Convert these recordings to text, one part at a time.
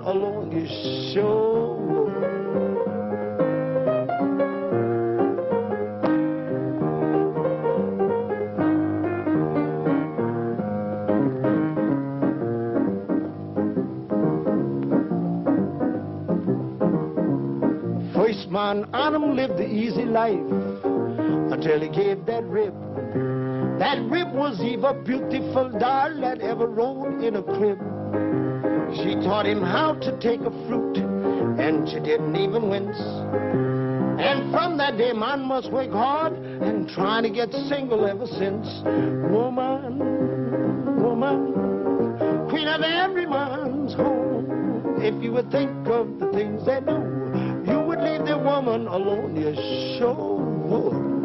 alone, you sure would. First man Adam lived the easy life until he gave that rib. That rib was Eve, a beautiful doll that ever rolled in a crib. She taught him how to take a fruit, and she didn't even wince. And from that day, man must work hard and trying to get single ever since. Woman, woman, queen of every man's home. If you would think of the things they do, you would leave the woman alone, you sure would.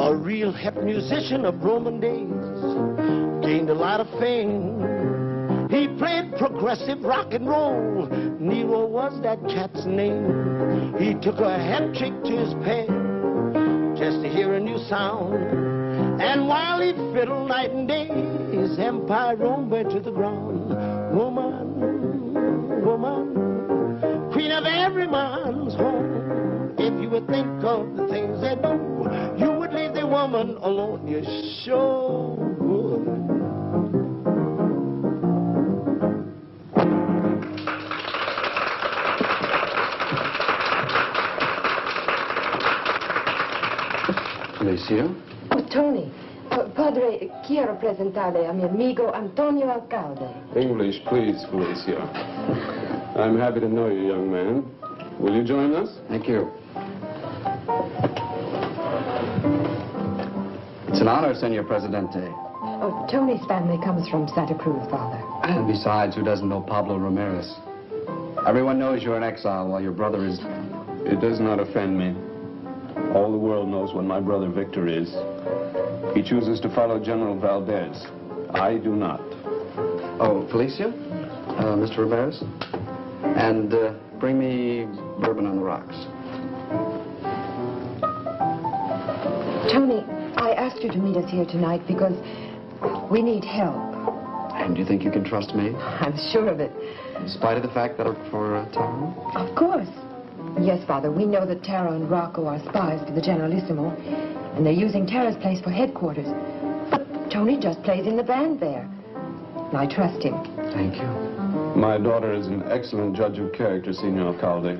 A real hip musician of Roman days gained a lot of fame. He played progressive rock and roll. Nero was that cat's name. He took a hat trick to his pad just to hear a new sound. And while he fiddled night and day, his empire roamed to the ground. Woman, woman, queen of every man's home. If you would think of the things they do, you would leave the woman alone, you sure would. Felicia? Oh, Tony. Padre, quiero presentarle a mi amigo Antonio Alcalde. English, please, Felicia. I'm happy to know you, young man. Will you join us? Thank you. It's an honor, Senor Presidente. Oh, Tony's family comes from Santa Cruz, Father. And besides, who doesn't know Pablo Ramirez? Everyone knows you're in exile while your brother is... It does not offend me. All the world knows what my brother Victor is. He chooses to follow General Valdez. I do not. Oh, Felicia? Mr. Ramirez? And bring me bourbon on the rocks. Tony, I asked you to meet us here tonight because we need help. And do you think you can trust me? I'm sure of it. In spite of the fact that I work for Taro? Of course. Yes, Father, we know that Taro and Rocco are spies for the Generalissimo, and they're using Tara's place for headquarters. But Tony just plays in the band there. I trust him. Thank you. My daughter is an excellent judge of character, Senor Alcalde.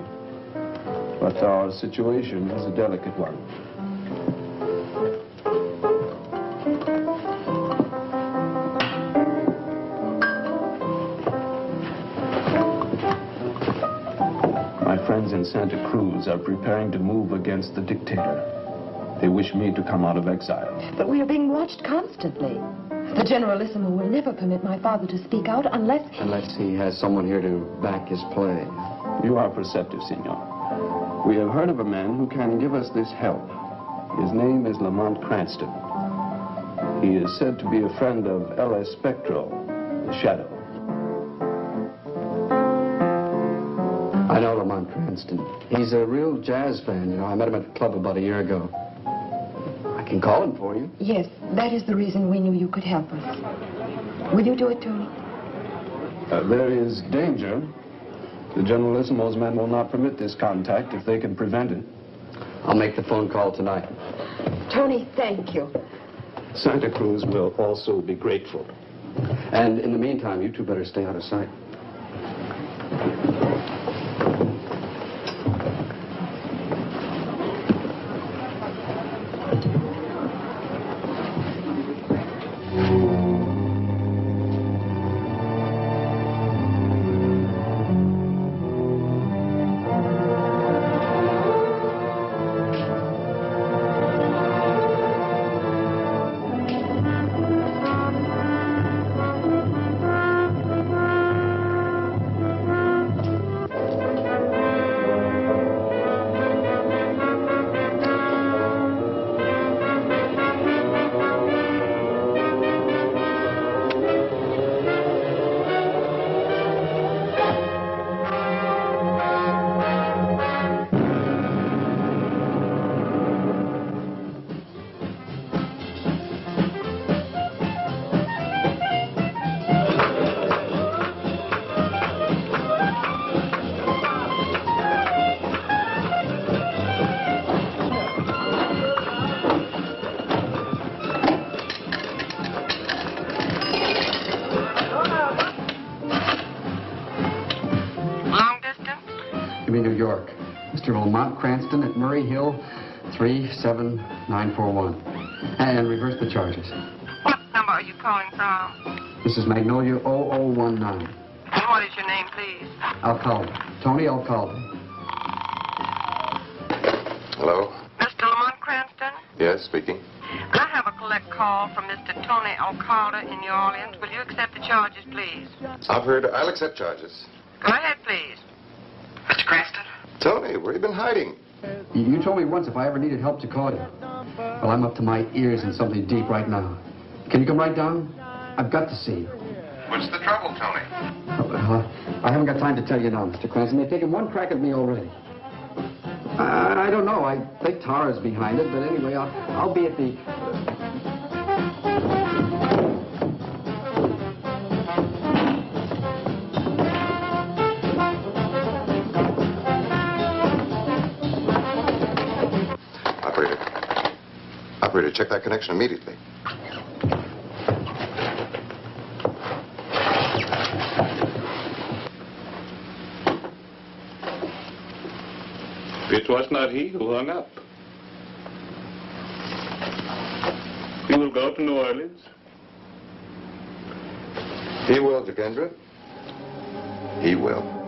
But our situation is a delicate one. My friends in Santa Cruz are preparing to move against the dictator. They wish me to come out of exile. But we are being watched constantly. The Generalissimo will never permit my father to speak out unless... Unless he has someone here to back his play. You are perceptive, senor. We have heard of a man who can give us this help. His name is Lamont Cranston. He is said to be a friend of L.S. Spectro, the Shadow. I know Lamont Cranston. He's a real jazz fan, you know. I met him at the club about a year ago. I can call him for you. Yes, that is the reason we knew you could help us. Will you do it, Tony? There is danger. The Generalissimo's men will not permit this contact if they can prevent it. I'll make the phone call tonight. Tony, thank you. Santa Cruz will also be grateful. And in the meantime, you two better stay out of sight. give me New York. Mr. Lamont Cranston at Murray Hill, 37941. And reverse the charges. What number are you calling from? This is Magnolia 0019. And what is your name, please? Alcalde. Tony Alcalde. Hello? Mr. Lamont Cranston? Yes, speaking. I have a collect call from Mr. Tony Alcalde in New Orleans. Will you accept the charges, please? I'll accept charges. Go ahead, please. Mr. Cranston? Tony, where have you been hiding? You told me once if I ever needed help to call you. Well, I'm up to my ears in something deep right now. Can you come right down? I've got to see you. What's the trouble, Tony? I haven't got time to tell you now, Mr. Cranston. They've taken one crack at me already. I don't know. I think Tara's behind it, but anyway, I'll be at the... Operator, check that connection immediately. It was not he who hung up. He will go to New Orleans. He will, Jokendra. He will.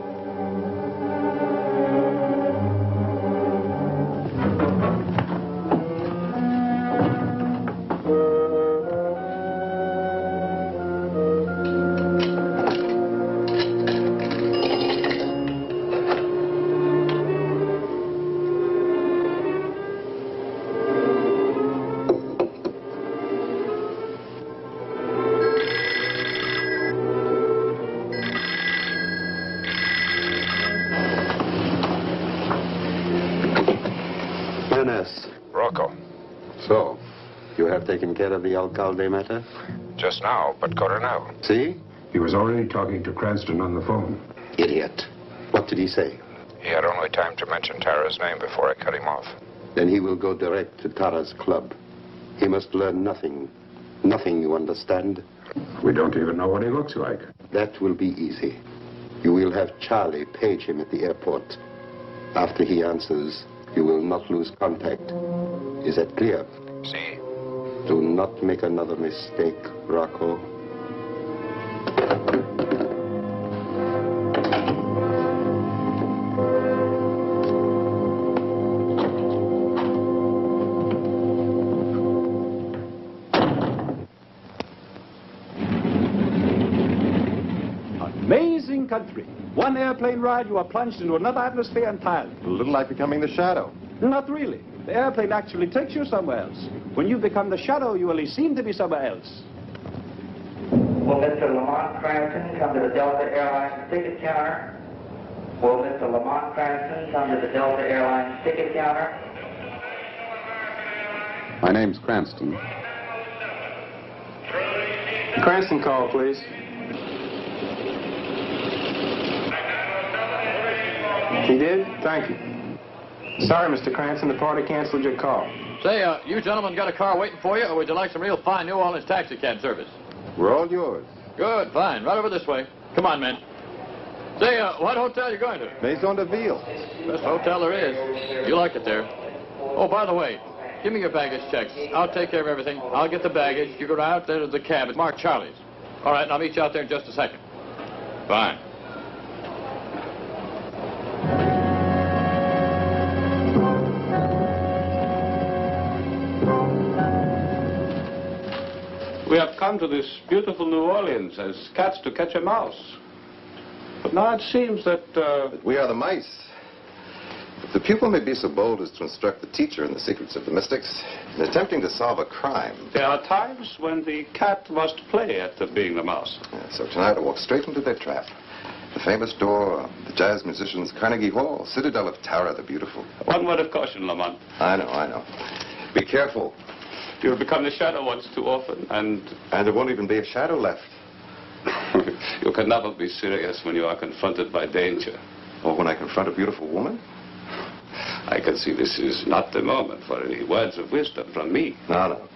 Rocco. So, you have taken care of the Alcalde matter? Just now, but Coronel. See? He was already talking to Cranston on the phone. Idiot. What did he say? He had only time to mention Tara's name before I cut him off. Then he will go direct to Tara's club. He must learn nothing. Nothing, you understand? We don't even know what he looks like. That will be easy. You will have Charlie page him at the airport. After he answers, you will not lose contact. Is that clear? See? Do not make another mistake, Rocco. Amazing country. One airplane ride, you are plunged into another atmosphere entirely. A little like becoming the shadow. Not really. The airplane actually takes you somewhere else. When you become the shadow, you only seem to be somewhere else. Will Mr. Lamont Cranston come to the Delta Airlines ticket counter? Will Mr. Lamont Cranston come to the Delta Airlines ticket counter? My name's Cranston. Cranston call, please. He did? Thank you. Sorry, Mr. Cranston, the party canceled your call. Say, you gentlemen got a car waiting for you, or would you like some real fine New Orleans taxi cab service? We're all yours. Good, fine. Right over this way. Come on, men. Say, what hotel you going to? Maison de Ville. Best hotel there is. You like it there. Oh, by the way, give me your baggage checks. I'll take care of everything. I'll get the baggage. You go out there to the cab. It's marked Charlie's. All right, and I'll meet you out there in just a second. Fine. We have come to this beautiful New Orleans as cats to catch a mouse. But now it seems that... We are the mice. If the pupil may be so bold as to instruct the teacher in the secrets of the mystics, in attempting to solve a crime... There are times when the cat must play at being the mouse. Yeah, so tonight I walk straight into their trap. The famous door, the jazz musicians' Carnegie Hall, citadel of Tara the Beautiful. One word of caution, Lamont. I know. Be careful. You'll become the shadow once too often, and there won't even be a shadow left. You can never be serious when you are confronted by danger. Or when I confront a beautiful woman? I can see this is not the moment for any words of wisdom from me. No.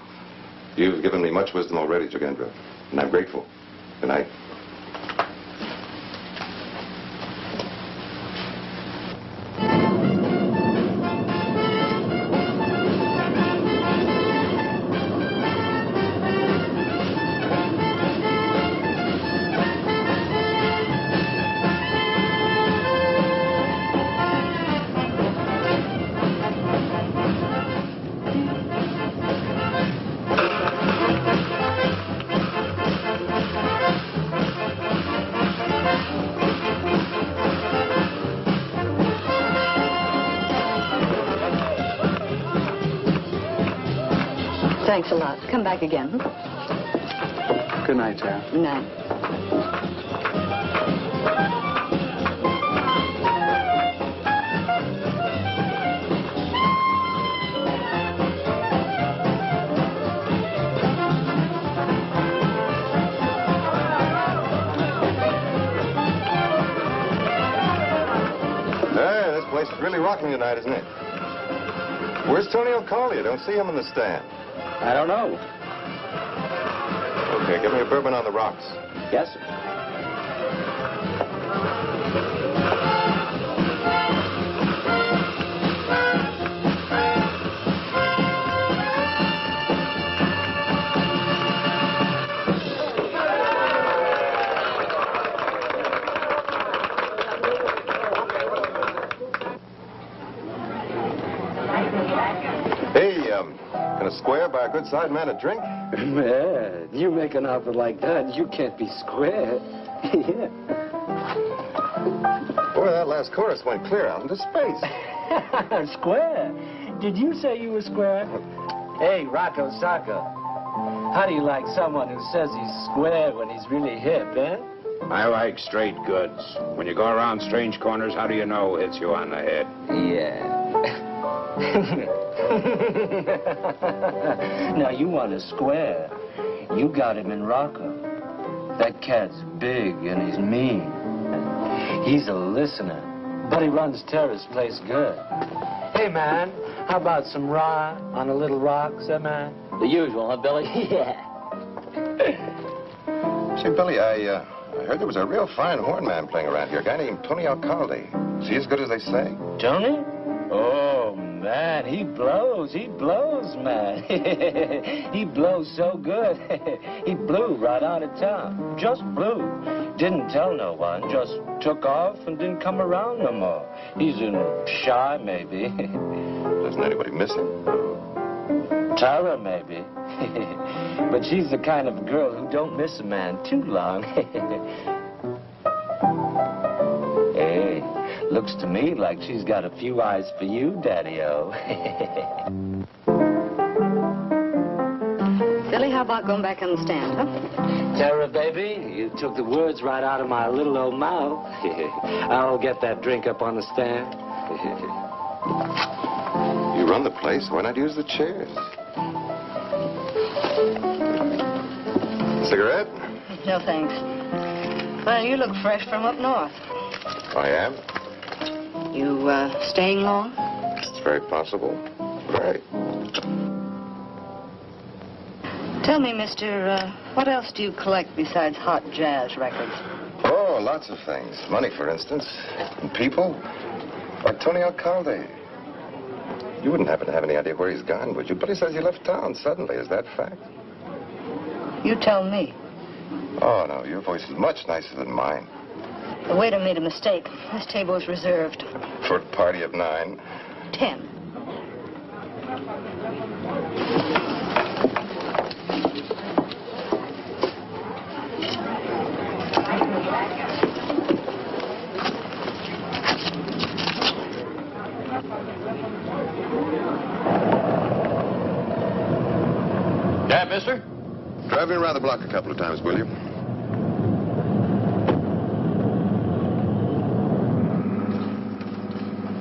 You've given me much wisdom already, Jokendra, and I'm grateful. Good night. Thanks a lot. Come back again. Good night, Tara. Good night. Hey, this place is really rocking tonight, isn't it? Where's Tony O'Callaghan? I don't see him in the stand. I don't know. Okay, give me a bourbon on the rocks. Yes, sir. Can a square buy a good side man a drink? Man, you make an offer like that, you can't be square. Yeah. Boy, that last chorus went clear out into space. Square? Did you say you were square? Hey, Rocco Sacco, how do you like someone who says he's square when he's really hip, eh? I like straight goods. When you go around strange corners, how do you know it hits you on the head? Yeah. Now, you want a square. You got him in Rocco. That cat's big and he's mean. He's a listener, but he runs Tara's place good. Hey, man, how about some rye on a little rocks, eh, man? The usual, huh, Billy? Yeah. See, Billy, I heard there was a real fine horn man playing around here, a guy named Tony Alcalde. Is he as good as they say? Tony? Oh, man, he blows, man. He blows so good. He blew right out of town. Just blew. Didn't tell no one, just took off and didn't come around no more. He's shy, maybe. Doesn't anybody miss him? Tara, maybe. But she's the kind of girl who don't miss a man too long. Hey, looks to me like she's got a few eyes for you, Daddy-O. Billy, how about going back on the stand, huh? Tara, baby, you took the words right out of my little old mouth. I'll get that drink up on the stand. You run the place, why not use the chairs? Cigarette? No, thanks. Well, you look fresh from up north. I am. You, staying long? It's very possible. Right. Tell me, mister, what else do you collect besides hot jazz records? Oh, lots of things. Money, for instance. And people. Like Tony Alcalde. You wouldn't happen to have any idea where he's gone, would you? But he says he left town suddenly. Is that fact? You tell me. Oh, no, your voice is much nicer than mine. The waiter made a mistake. This table is reserved. For a party of 9. 10. Yeah, mister? Drive me around the block a couple of times, will you?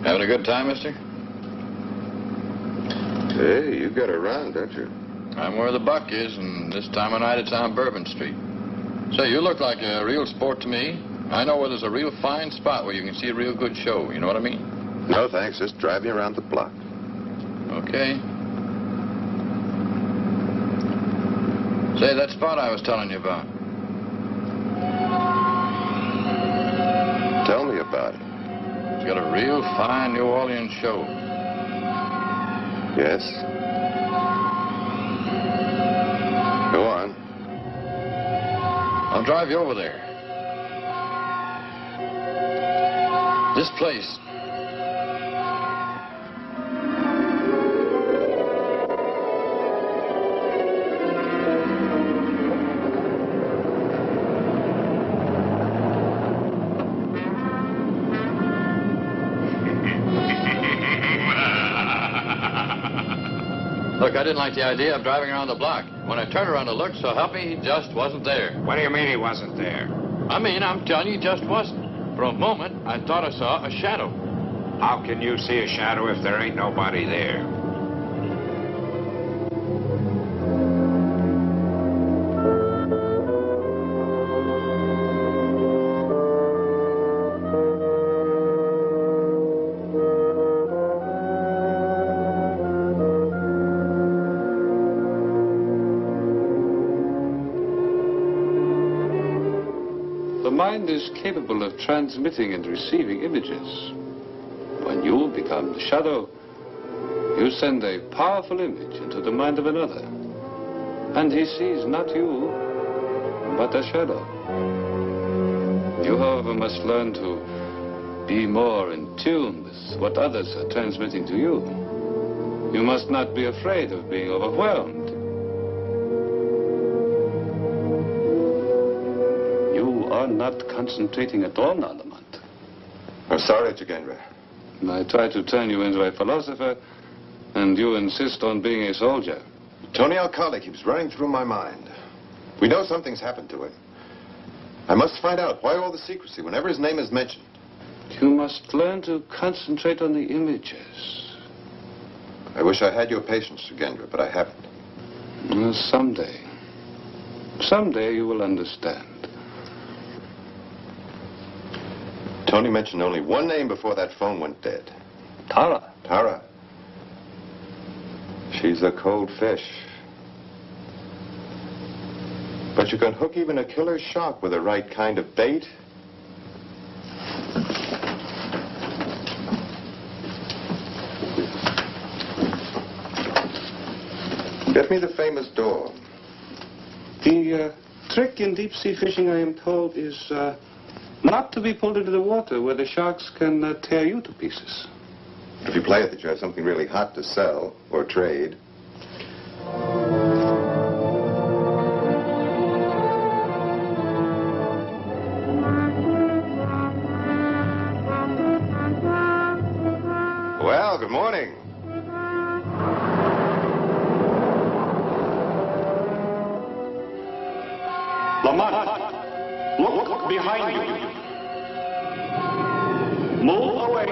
Having a good time, mister? Hey, you got a run, don't you? I'm where the buck is, and this time of night it's on Bourbon Street. Say, you look like a real sport to me. I know where there's a real fine spot where you can see a real good show. You know what I mean? No, thanks. Just drive me around the block. Okay. Say, that spot I was telling you about. Tell me about it. It's got a real fine New Orleans show. Yes? Go on. I'll drive you over there. This place. Look, I didn't like the idea of driving around the block. When I turned around to look, so help me, he just wasn't there. What do you mean he wasn't there? I mean, I'm telling you, he just wasn't. For a moment, I thought I saw a shadow. How can you see a shadow if there ain't nobody there? The mind is capable of transmitting and receiving images. When you become the shadow, you send a powerful image into the mind of another. And he sees not you, but a shadow. You, however, must learn to be more in tune with what others are transmitting to you. You must not be afraid of being overwhelmed. You are not concentrating at all now, Lamont. I'm sorry, Jagendra. I try to turn you into a philosopher, and you insist on being a soldier. Tony Alcalde keeps running through my mind. We know something's happened to him. I must find out why all the secrecy whenever his name is mentioned. You must learn to concentrate on the images. I wish I had your patience, Jagendra, but I haven't. Well, someday. Someday you will understand. Tony mentioned only one name before that phone went dead. Tara. Tara. She's a cold fish. But you can hook even a killer shark with the right kind of bait. Get me the famous door. The trick in deep-sea fishing, I am told, is not to be pulled into the water where the sharks can tear you to pieces. If you play it that you have something really hot to sell or trade. Well, good morning. Lamont, look behind you. Move away.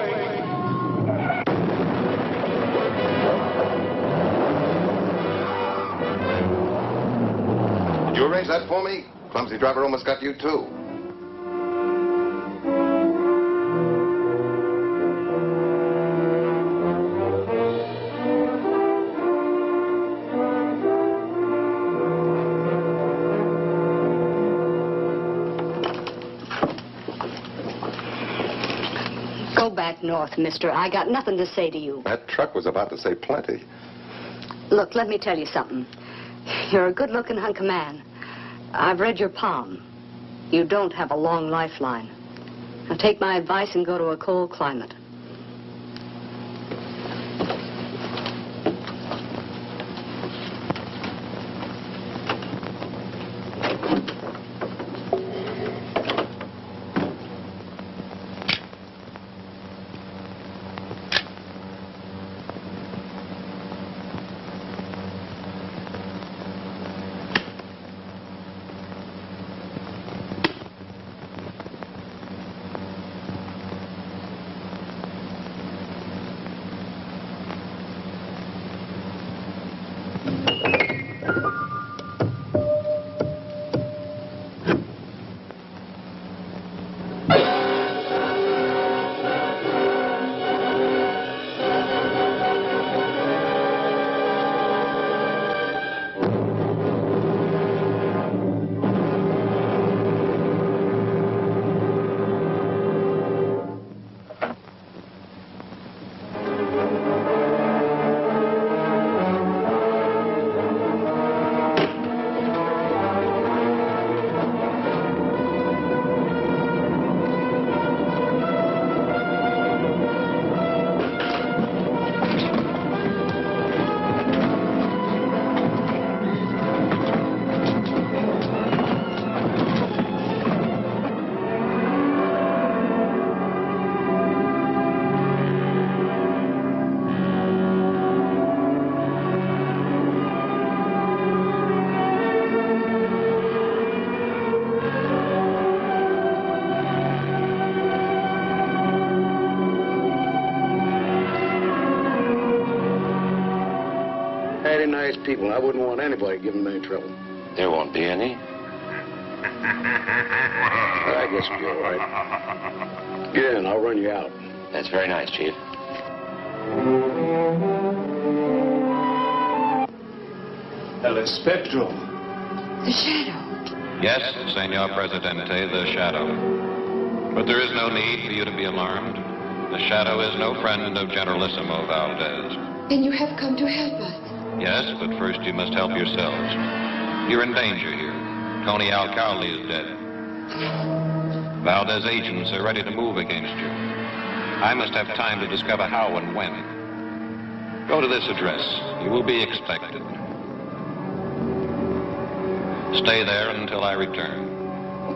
Did you arrange that for me? Clumsy driver almost got you, too. Go back north, mister. I got nothing to say to you. That truck was about to say plenty. Look, let me tell you something. You're a good-looking hunk of man. I've read your palm. You don't have a long lifeline. Now take my advice and go to a cold climate. very nice people. I wouldn't want anybody giving them any trouble. There won't be any. I guess we'll be all right. Get in, I'll run you out. That's very nice, Chief. El Espectro. The Shadow. Yes, Senor Presidente, the Shadow. But there is no need for you to be alarmed. The Shadow is no friend of Generalissimo Valdez. Then you have come to help us. Yes, but first you must help yourselves. You're in danger here. Tony Alcalde is dead. Valdez agents are ready to move against you. I must have time to discover how and when. Go to this address. You will be expected. Stay there until I return.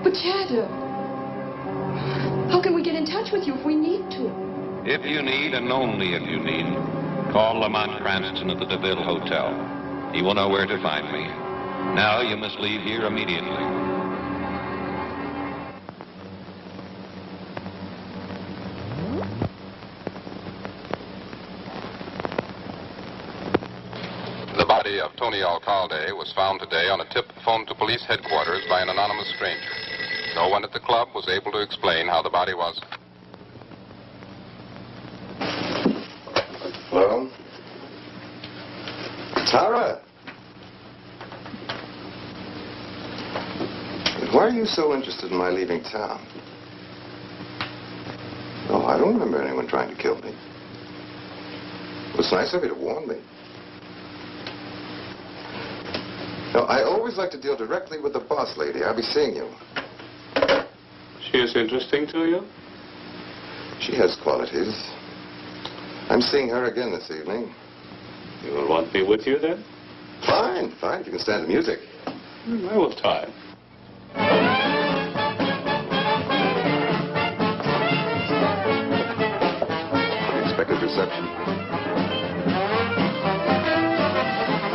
But Shadow, how can we get in touch with you if we need to? If you need, and only if you need, call Lamont Cranston at the DeVille Hotel. He will know where to find me. Now you must leave here immediately. The body of Tony Alcalde was found today on a tip phoned to police headquarters by an anonymous stranger. No one at the club was able to explain how the body was. Hello? Tara? Why are you so interested in my leaving town? Oh, I don't remember anyone trying to kill me. It was nice of you to warn me. No, I always like to deal directly with the boss lady. I'll be seeing you. She is interesting to you? She has qualities. I'm seeing her again this evening. You will want me with you then? Fine, fine. You can stand the music. I will try. Unexpected reception.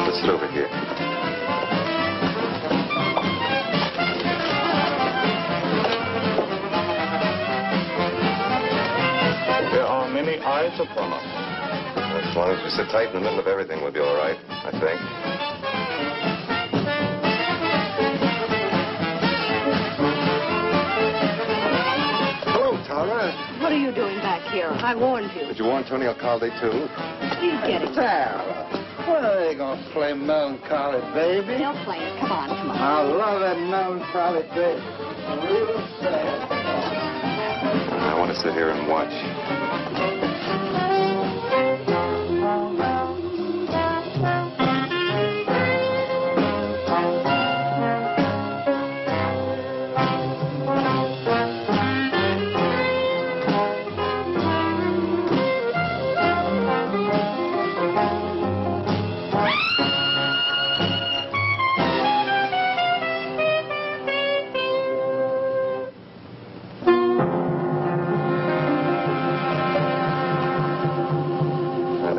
Let's sit over here. There are many eyes upon us. As long as we sit tight in the middle of everything, we'll be all right, I think. Hello, Tara. What are you doing back here? I warned you. Did you warn Tony Alcalde, too? He's getting... Tara, what are they going to play melancholy, baby? They'll play it. Come on, come on. I love that melancholy, baby. Real sad. I want to sit here and watch.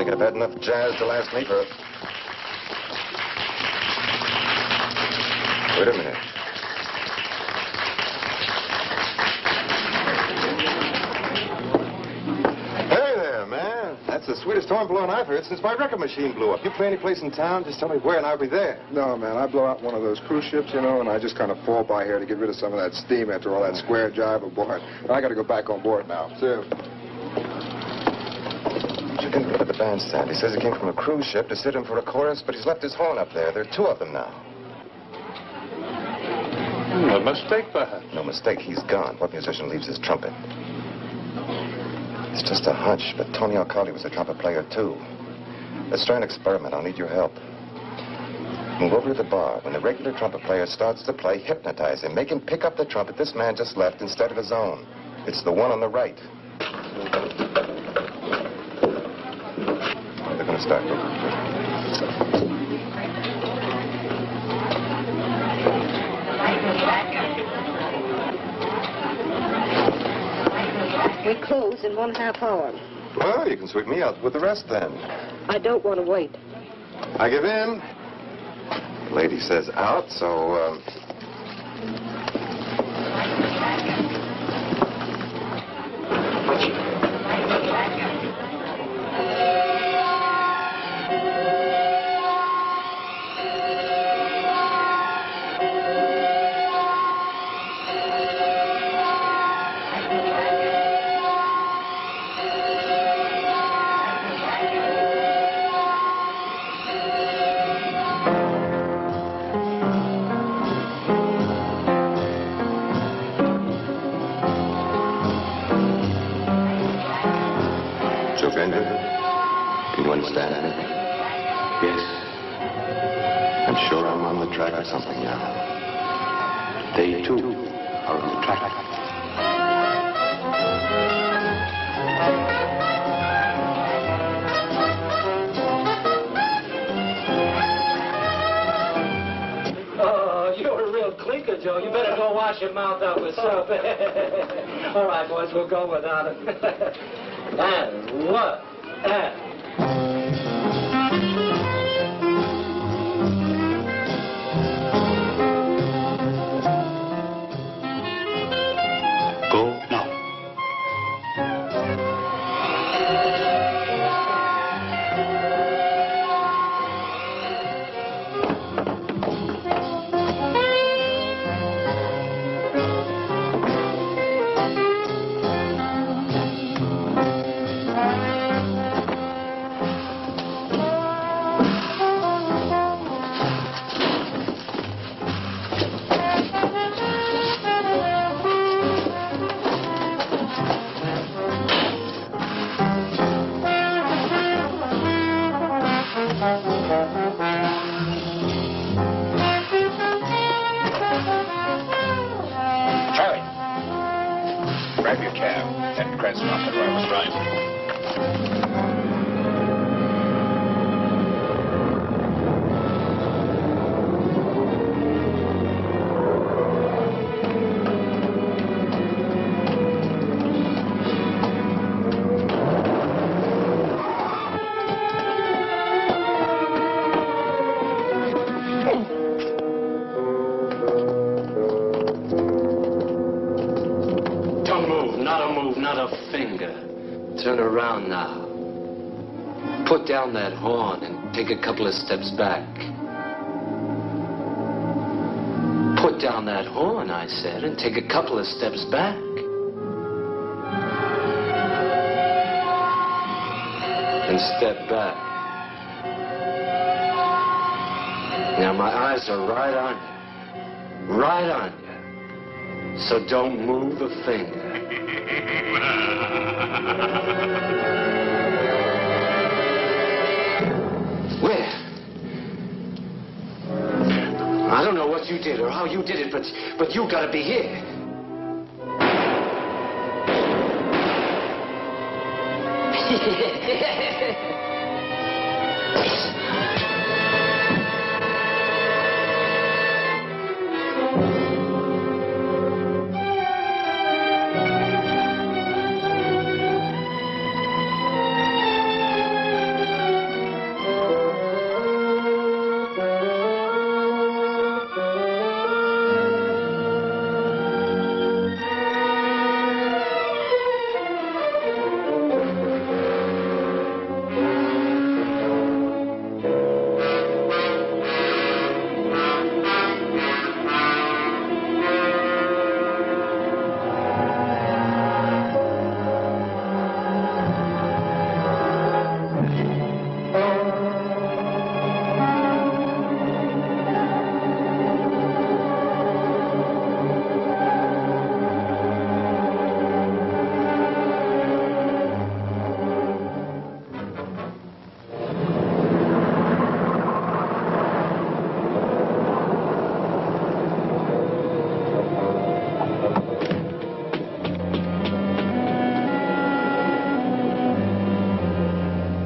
I've had enough jazz to last me for... Wait a minute. Hey there, man. That's the sweetest horn blowing I've heard since my record machine blew up. You play any place in town, just tell me where and I'll be there. No, man, I blow out one of those cruise ships, you know, and I just kind of fall by here to get rid of some of that steam after all that square jive aboard. I got to go back on board now. See you. You can go to the bandstand. He says he came from a cruise ship to sit in for a chorus, but he's left his horn up there. There are two of them now. A mistake, perhaps. No mistake. He's gone. What musician leaves his trumpet? It's just a hunch, but Tony Alcalde was a trumpet player, too. Let's try an experiment. I'll need your help. Move over to the bar. When the regular trumpet player starts to play, hypnotize him. Make him pick up the trumpet this man just left instead of his own. It's the one on the right. They're going to start. We close in 1/2 hour. Well, you can sweep me out with the rest then. I don't want to wait. I give in. The lady says out, so, Avenger? Can you understand me? Yes. I'm sure I'm on the track of something now. They, too, are on the track. You're a real clinker, Joe. You better go wash your mouth out with soap. All right, boys, we'll go without it. And what? Go now. Grab your cab. Head Cranston off the road. Right. Turn around now. Put down that horn and take a couple of steps back. Put down that horn, I said, and take a couple of steps back. And step back. Now my eyes are right on you. Right on you. So don't move a finger. Where? I don't know what you did or how you did it, but you gotta be here.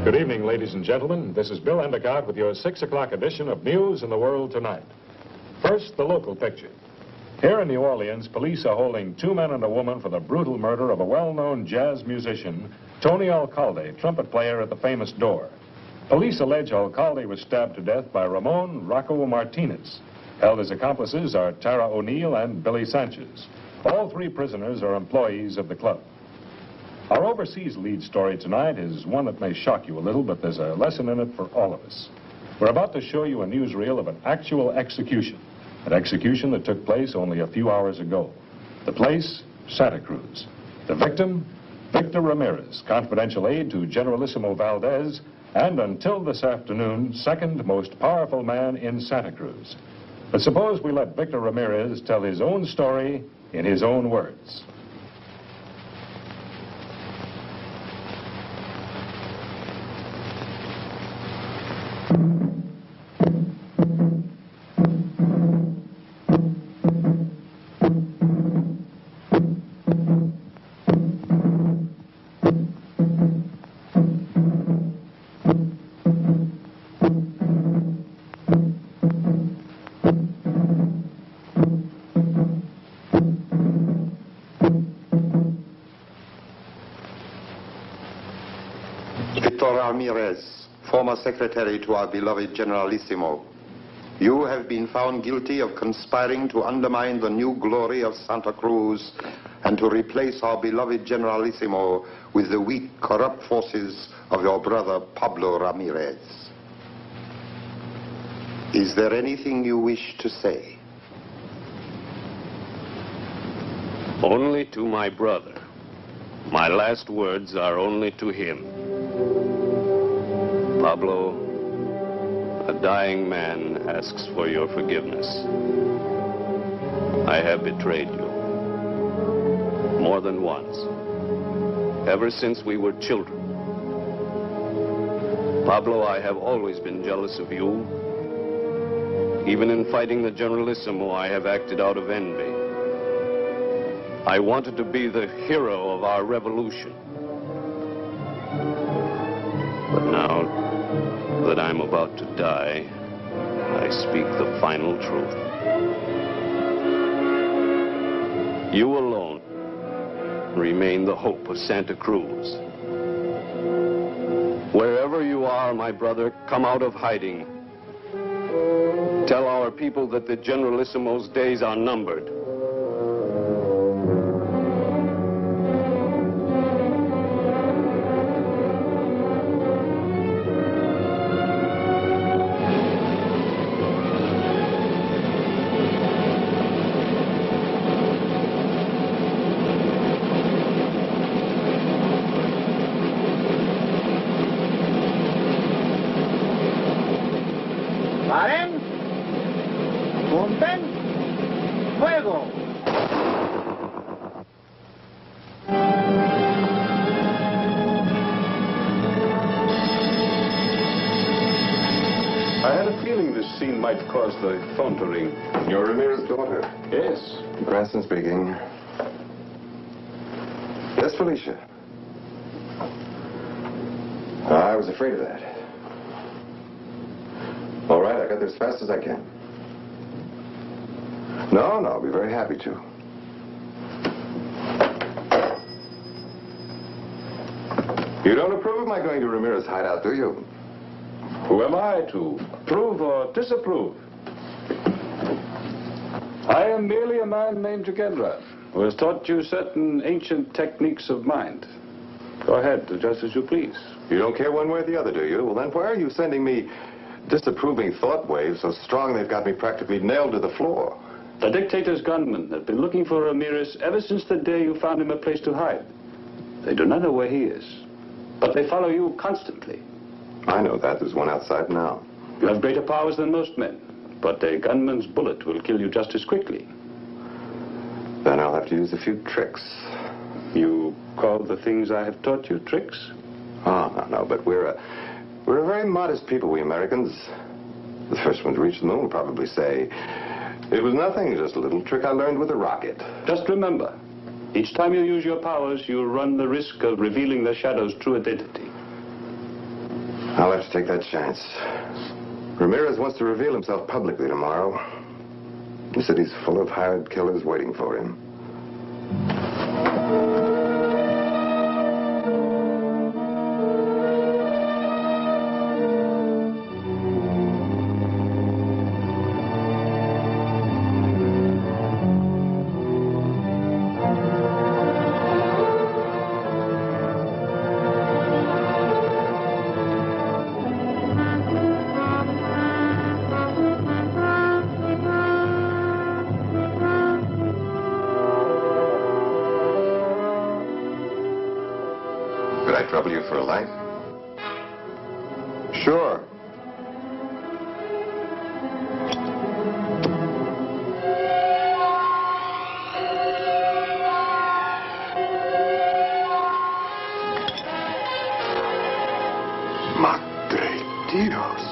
Good evening, ladies and gentlemen. This is Bill Endicott with your 6 o'clock edition of News in the World Tonight. First, the local picture. Here in New Orleans, police are holding 2 men and a woman for the brutal murder of a well-known jazz musician, Tony Alcalde, trumpet player at the famous Door. Police allege Alcalde was stabbed to death by Ramon Rocco Martinez. Held as accomplices are Tara O'Neill and Billy Sanchez. All 3 prisoners are employees of the club. Our overseas lead story tonight is one that may shock you a little, but there's a lesson in it for all of us. We're about to show you a newsreel of an actual execution, an execution that took place only a few hours ago. The place, Santa Cruz. The victim, Victor Ramirez, confidential aide to Generalissimo Valdez, and until this afternoon, second most powerful man in Santa Cruz. But suppose we let Victor Ramirez tell his own story in his own words. Ramirez, former secretary to our beloved Generalissimo. You have been found guilty of conspiring to undermine the new glory of Santa Cruz and to replace our beloved Generalissimo with the weak, corrupt forces of your brother Pablo Ramirez. Is there anything you wish to say? Only to my brother. My last words are only to him. Pablo, a dying man asks for your forgiveness. I have betrayed you. More than once. Ever since we were children. Pablo, I have always been jealous of you. Even in fighting the Generalissimo, I have acted out of envy. I wanted to be the hero of our revolution. But now that I'm about to die, I speak the final truth. You alone remain the hope of Santa Cruz. Wherever you are, my brother, come out of hiding. Tell our people that the Generalissimo's days are numbered. Might cause the phone to ring. You're Ramirez's daughter? Yes. Cranston speaking. Yes, Felicia. I was afraid of that. All right, I got there as fast as I can. No, I'll be very happy to. You don't approve of my going to Ramirez's hideout, do you? Who am I to approve or disapprove? I am merely a man named Gendra, who has taught you certain ancient techniques of mind. Go ahead, do just as you please. You don't care one way or the other, do you? Well, then why are you sending me disapproving thought waves so strong they've got me practically nailed to the floor? The dictator's gunmen have been looking for Ramirez ever since the day you found him a place to hide. They do not know where he is, but they follow you constantly. I know that. There's one outside now. You have greater powers than most men, but a gunman's bullet will kill you just as quickly. Then I'll have to use a few tricks. You call the things I have taught you tricks? Oh, no, but we're a very modest people, we Americans. The first one to reach the moon will probably say, it was nothing, just a little trick I learned with a rocket. Just remember, each time you use your powers, you run the risk of revealing the Shadow's true identity. I'll have to take that chance. Ramirez wants to reveal himself publicly tomorrow. The city's full of hired killers waiting for him. Trouble you for a light? Sure. Madre Dios.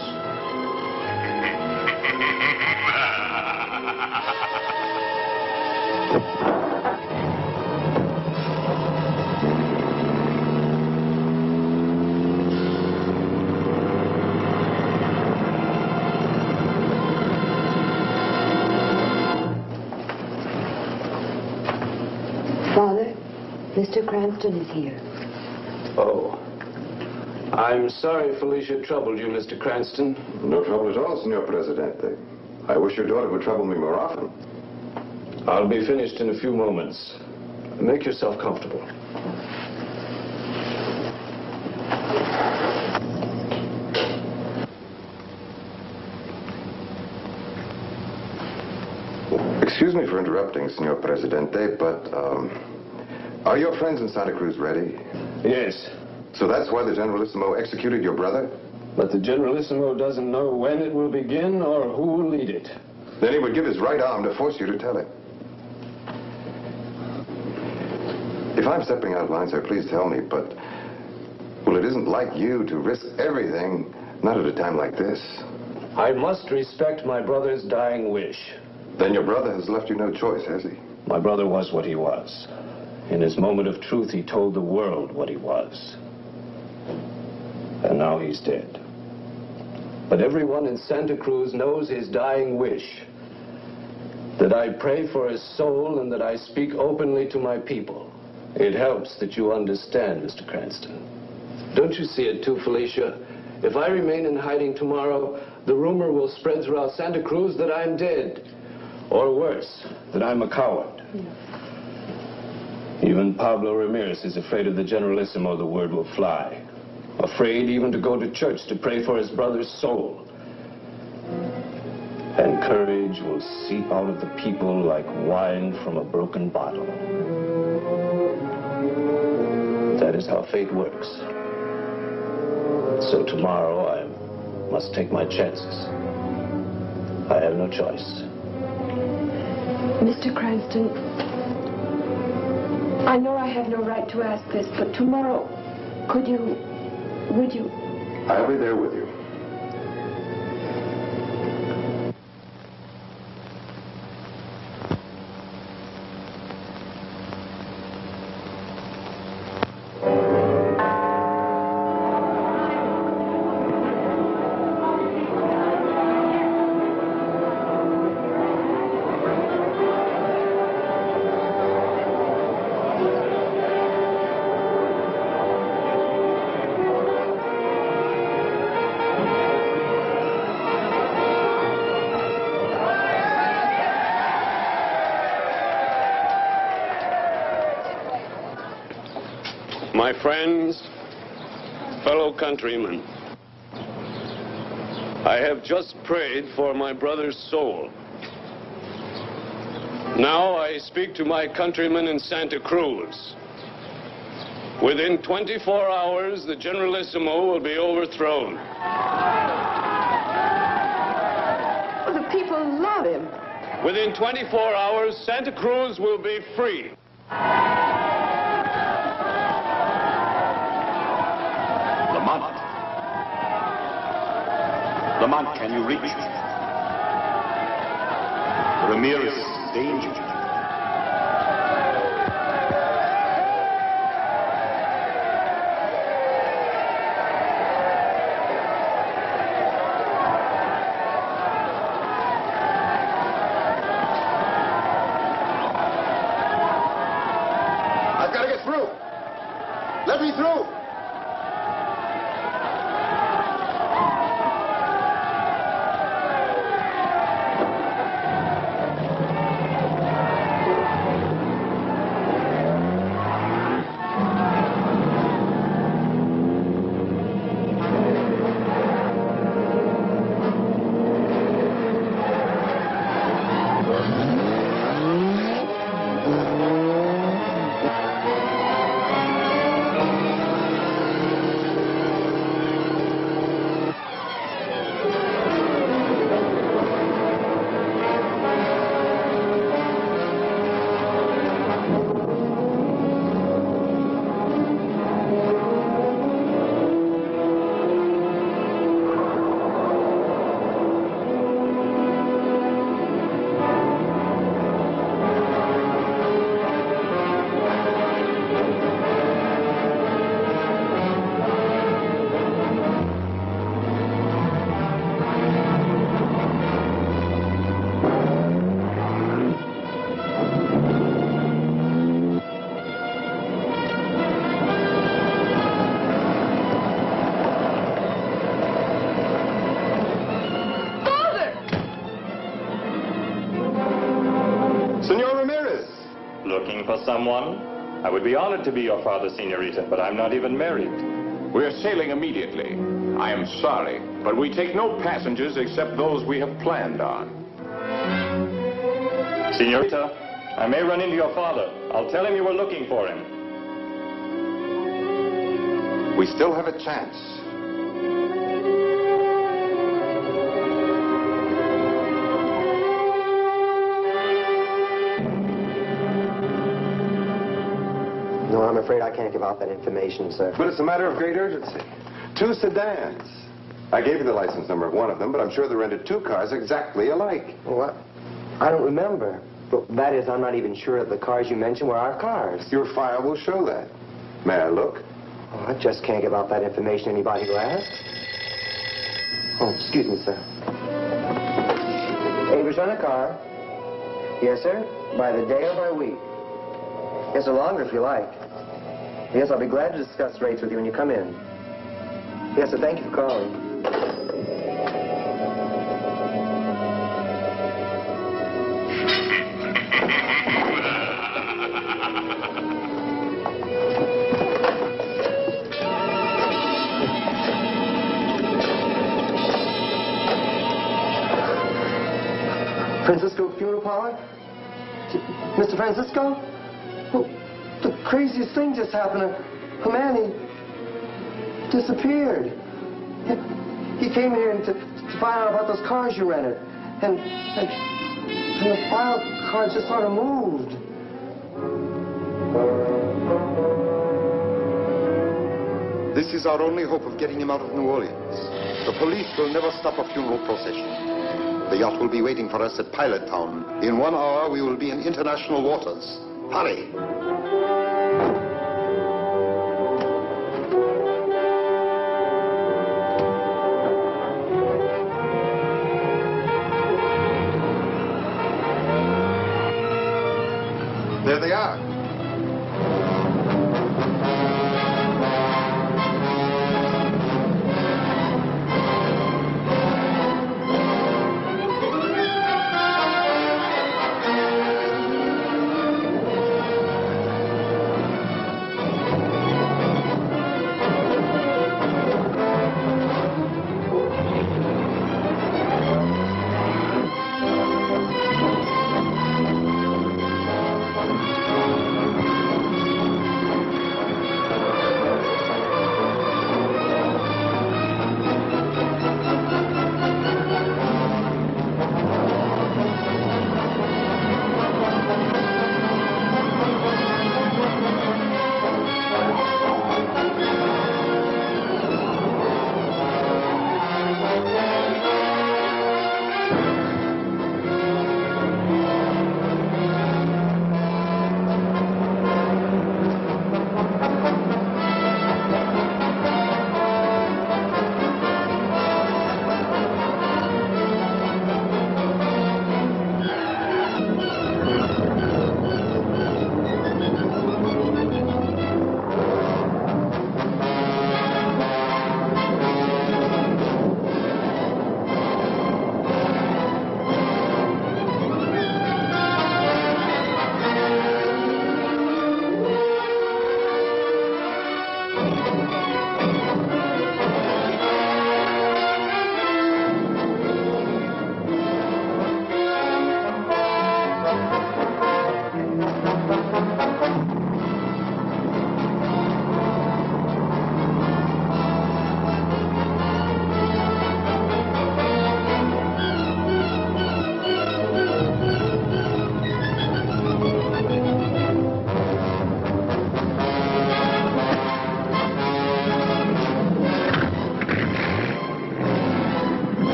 Mr. Cranston is here. Oh. I'm sorry Felicia troubled you, Mr. Cranston. No trouble at all, Senor Presidente. I wish your daughter would trouble me more often. I'll be finished in a few moments. Make yourself comfortable. Excuse me for interrupting, Senor Presidente, but, are your friends in Santa Cruz ready? Yes. So that's why the Generalissimo executed your brother? But the Generalissimo doesn't know when it will begin or who will lead it. Then he would give his right arm to force you to tell him. If I'm stepping out of line, sir, please tell me, but... Well, it isn't like you to risk everything, not at a time like this. I must respect my brother's dying wish. Then your brother has left you no choice, has he? My brother was what he was. In his moment of truth, he told the world what he was. And now he's dead. But everyone in Santa Cruz knows his dying wish. That I pray for his soul and that I speak openly to my people. It helps that you understand, Mr. Cranston. Don't you see it too, Felicia? If I remain in hiding tomorrow, the rumor will spread throughout Santa Cruz that I'm dead. Or worse, that I'm a coward. Even Pablo Ramirez is afraid of the Generalissimo the word will fly. Afraid even to go to church to pray for his brother's soul. And courage will seep out of the people like wine from a broken bottle. That is how fate works. So tomorrow I must take my chances. I have no choice. Mr. Cranston, I know I have no right to ask this, but tomorrow, would you... I'll be there with you. My friends, fellow countrymen, I have just prayed for my brother's soul. Now I speak to my countrymen in Santa Cruz. Within 24 hours, the Generalissimo will be overthrown. Oh, the people love him. Within 24 hours, Santa Cruz will be free. Lamont, can you reach? Ramirez, danger. I've got to get through. Let me through. looking for someone? I would be honored to be your father, senorita, but I'm not even married. We're sailing immediately. I am sorry, but we take no passengers except those we have planned on. Senorita, I may run into your father. I'll tell him you were looking for him. We still have a chance. No, I'm afraid I can't give out that information, sir. But it's a matter of great urgency. 2 sedans. I gave you the license number of one of them, but I'm sure they rented 2 cars exactly alike. What? I don't remember. But that is, I'm not even sure that the cars you mentioned were our cars. Your file will show that. May I look? Oh, I just can't give out that information to anybody who asks. Oh, excuse me, sir. Avenger on a car. Yes, sir. By the day or by week. Yes, or longer if you like. Yes, I'll be glad to discuss rates with you when you come in. Yes, sir. Thank you for calling. Francisco Funeral Parlor? Mr. Francisco? Well, the craziest thing just happened. A man, he disappeared. He came here to find out about those cars you rented. And the file card just sort of moved. This is our only hope of getting him out of New Orleans. The police will never stop a funeral procession. The yacht will be waiting for us at Pilot Town. In 1 hour, we will be in international waters. Hurry! There they are.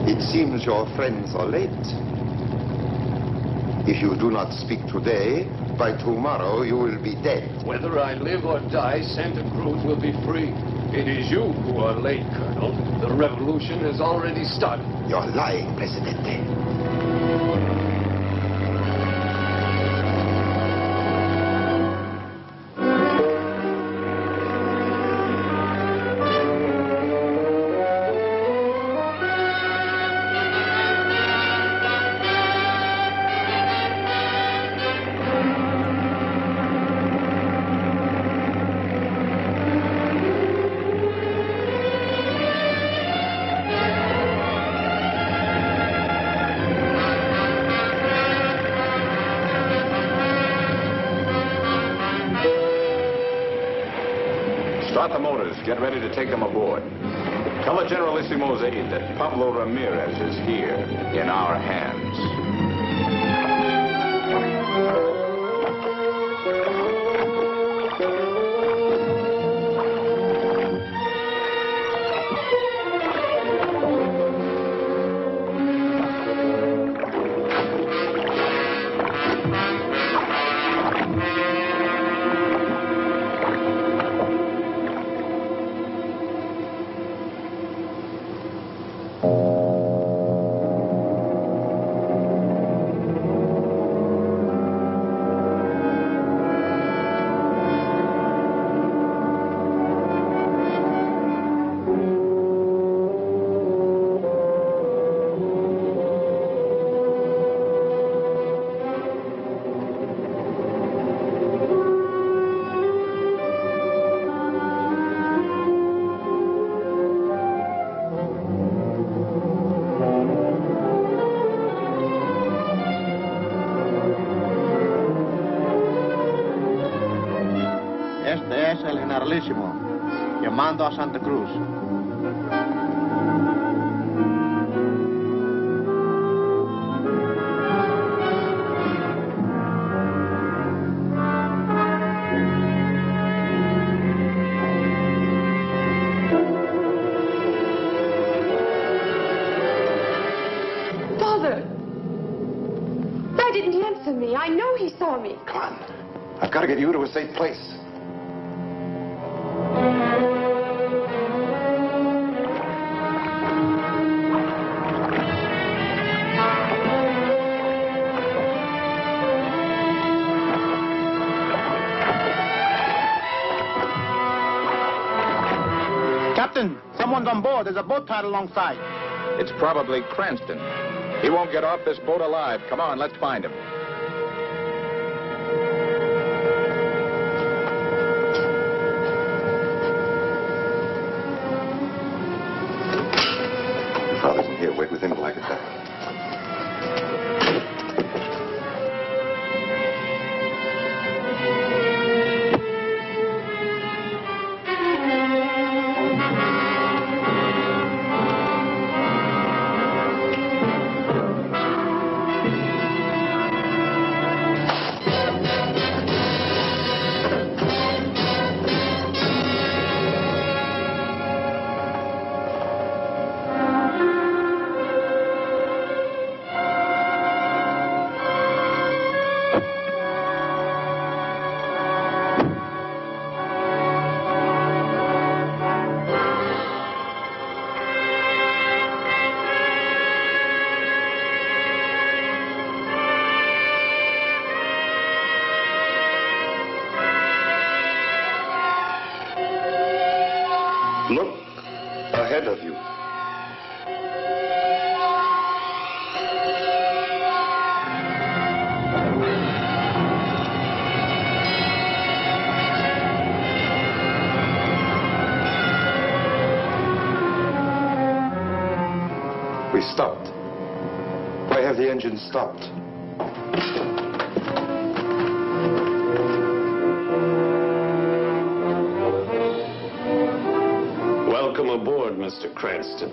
It seems your friends are late. If you do not speak today, by tomorrow you will be dead. Whether I live or die, Santa Cruz will be free. It is you who are late, Colonel. The revolution has already started. You're lying, Presidente. Start the motors. Get ready to take them aboard. Tell the Generalissimo's aide that Pablo Ramirez is here, in our hands. Este es el Generalísimo, llamando a Santa Cruz. Father! Why didn't he answer me? I know he saw me. Come on. I've got to get you to a safe place. Captain, someone's on board. There's a boat tied alongside. It's probably Cranston. He won't get off this boat alive. Come on, let's find him. Your father's in here. Wait with him till I get back. Look ahead of you. We stopped. Why have the engine stopped? Welcome aboard, Mr. Cranston.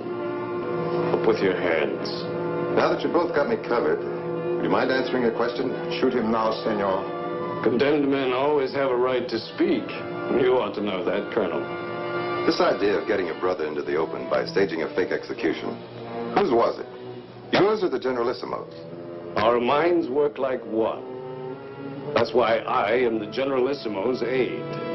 Up with your hands. Now that you both got me covered, would you mind answering a question? Shoot him now, senor. Condemned men always have a right to speak. You ought to know that, Colonel. This idea of getting your brother into the open by staging a fake execution, whose was it? Yours or the Generalissimo's? Our minds work like one. That's why I am the Generalissimo's aide.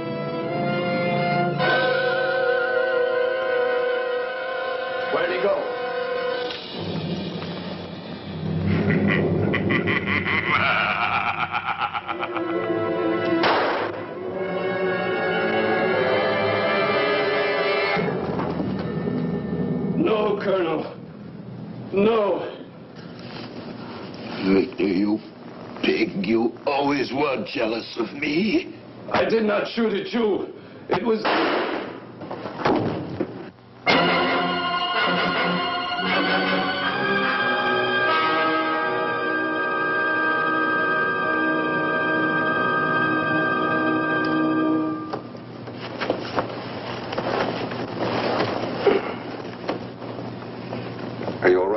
Where'd he go? No, Colonel. No. Victor, you pig, you always were jealous of me. I did not shoot at you. It was...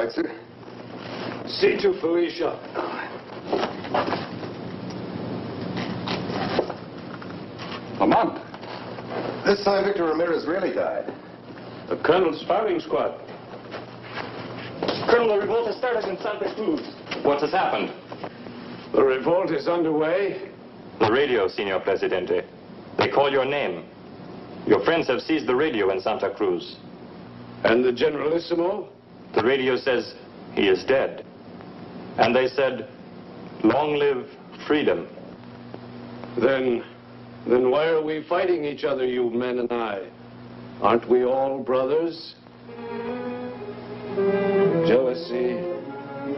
right, sir. See to Felicia. Lamont. This time Victor Ramirez really died. The Colonel's firing squad. Colonel, the revolt has started in Santa Cruz. What has happened? The revolt is underway. The radio, Senor Presidente. They call your name. Your friends have seized the radio in Santa Cruz. And the Generalissimo? The radio says he is dead. And they said, long live freedom. Then why are we fighting each other, you men and I? Aren't we all brothers? Jealousy,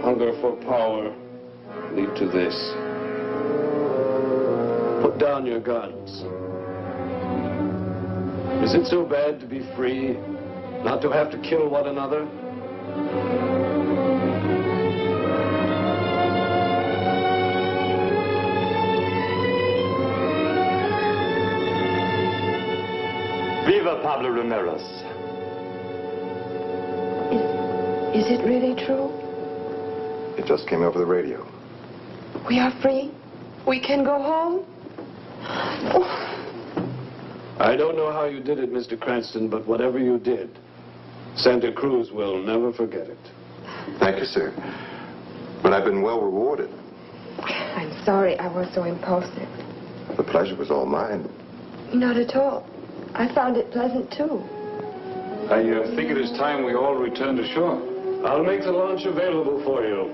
hunger for power lead to this. Put down your guns. Is it so bad to be free, not to have to kill one another? Viva Pablo Ramirez. Is it really true? It just came over the radio. We are free? We can go home? I don't know how you did it, Mr. Cranston, but whatever you did, Santa Cruz will never forget it. Thank you, sir. But I've been well rewarded. I'm sorry I was so impulsive. The pleasure was all mine. Not at all. I found it pleasant, too. I think it is time we all return to shore. I'll make the launch available for you.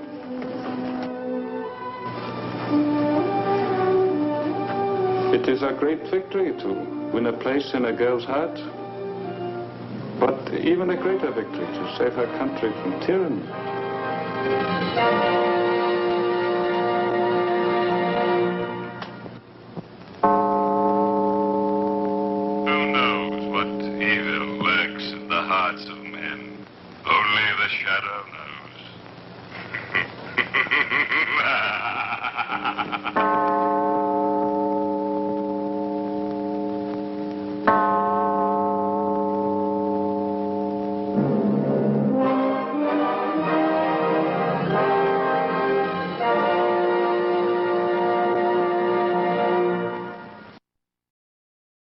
It is a great victory to win a place in a girl's heart. But even a greater victory to save her country from tyranny. Who knows what evil lurks in the hearts of men? Only the shadow knows.